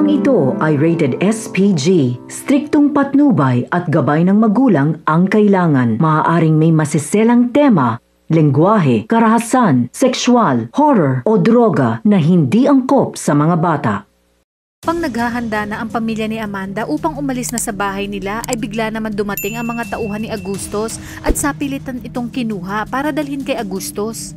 Programang ito ay rated SPG. Striktong patnubay at gabay ng magulang ang kailangan. Maaaring may masiselang tema, lengguwahe, karahasan, sexual, horror o droga na hindi angkop sa mga bata. Pang naghahanda na ang pamilya ni Amanda upang umalis na sa bahay nila ay bigla naman dumating ang mga tauhan ni Agustos at sapilitan itong kinuha para dalhin kay Agustos.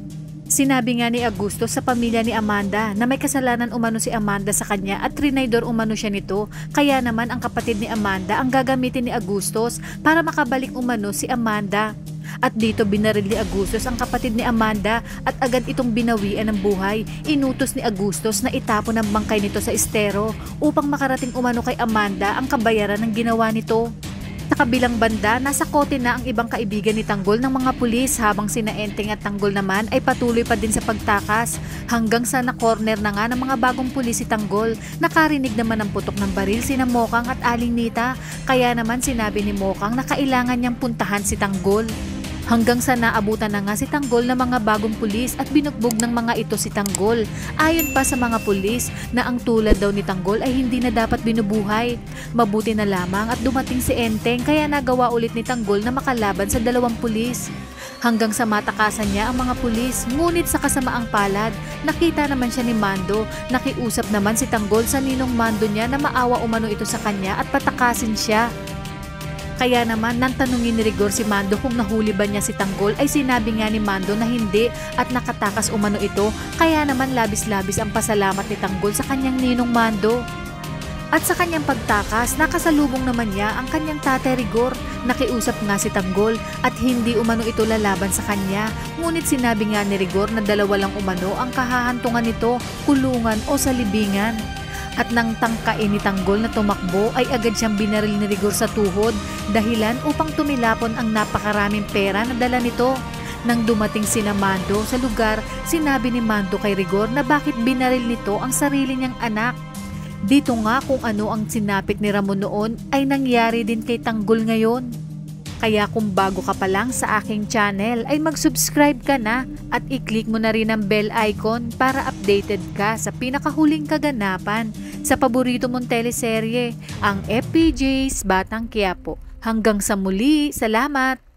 Sinabi nga ni Agustos sa pamilya ni Amanda na may kasalanan umano si Amanda sa kanya at trinaydor umano siya nito, kaya naman ang kapatid ni Amanda ang gagamitin ni Agustos para makabalik umano si Amanda. At dito binaril ni Agustos ang kapatid ni Amanda at agad itong binawian ng buhay. Inutos ni Agustos na itapon ang bangkay nito sa estero upang makarating umano kay Amanda ang kabayaran ng ginawa nito. Sa kabilang banda, nasa kote na ang ibang kaibigan ni Tanggol ng mga pulis habang sina Enteng at Tanggol naman ay patuloy pa din sa pagtakas hanggang sa na-corner na nga ng mga bagong pulis si Tanggol. Nakarinig naman ng putok ng baril sina Mokang at Aling Nita, kaya naman sinabi ni Mokang na kailangan niyang puntahan si Tanggol. Hanggang sa naabutan na nga si Tanggol ng mga bagong pulis at binugbog ng mga ito si Tanggol. Ayon pa sa mga pulis na ang tulad daw ni Tanggol ay hindi na dapat binubuhay. Mabuti na lamang at dumating si Enteng kaya nagawa ulit ni Tanggol na makalaban sa dalawang pulis. Hanggang sa matakasan niya ang mga pulis, ngunit sa kasamaang palad, nakita naman siya ni Mando. Nakiusap naman si Tanggol sa ninong Mando niya na maawa umano ito sa kanya at patakasin siya. Kaya naman nang tanungin ni Rigor si Mando kung nahuli ba niya si Tanggol ay sinabi nga ni Mando na hindi at nakatakas umano ito, kaya naman labis-labis ang pasalamat ni Tanggol sa kanyang ninong Mando. At sa kanyang pagtakas, nakasalubong naman niya ang kanyang tatay Rigor. Nakiusap nga si Tanggol at hindi umano ito lalaban sa kanya, ngunit sinabi nga ni Rigor na dalawa lang umano ang kahahantungan nito, kulungan o salibingan. At nang tangkain ni Tanggol na tumakbo ay agad siyang binaril ni Rigor sa tuhod, dahilan upang tumilapon ang napakaraming pera na dala nito. Nang dumating sina Mando sa lugar, sinabi ni Mando kay Rigor na bakit binaril nito ang sarili niyang anak. Dito nga kung ano ang sinapit ni Ramon noon ay nangyari din kay Tanggol ngayon. Kaya kung bago ka pa lang sa aking channel ay mag-subscribe ka na at i-click mo na rin ang bell icon para updated ka sa pinakahuling kaganapan sa paborito mong teleserye, ang FPJ's Batang Quiapo. Hanggang sa muli, salamat!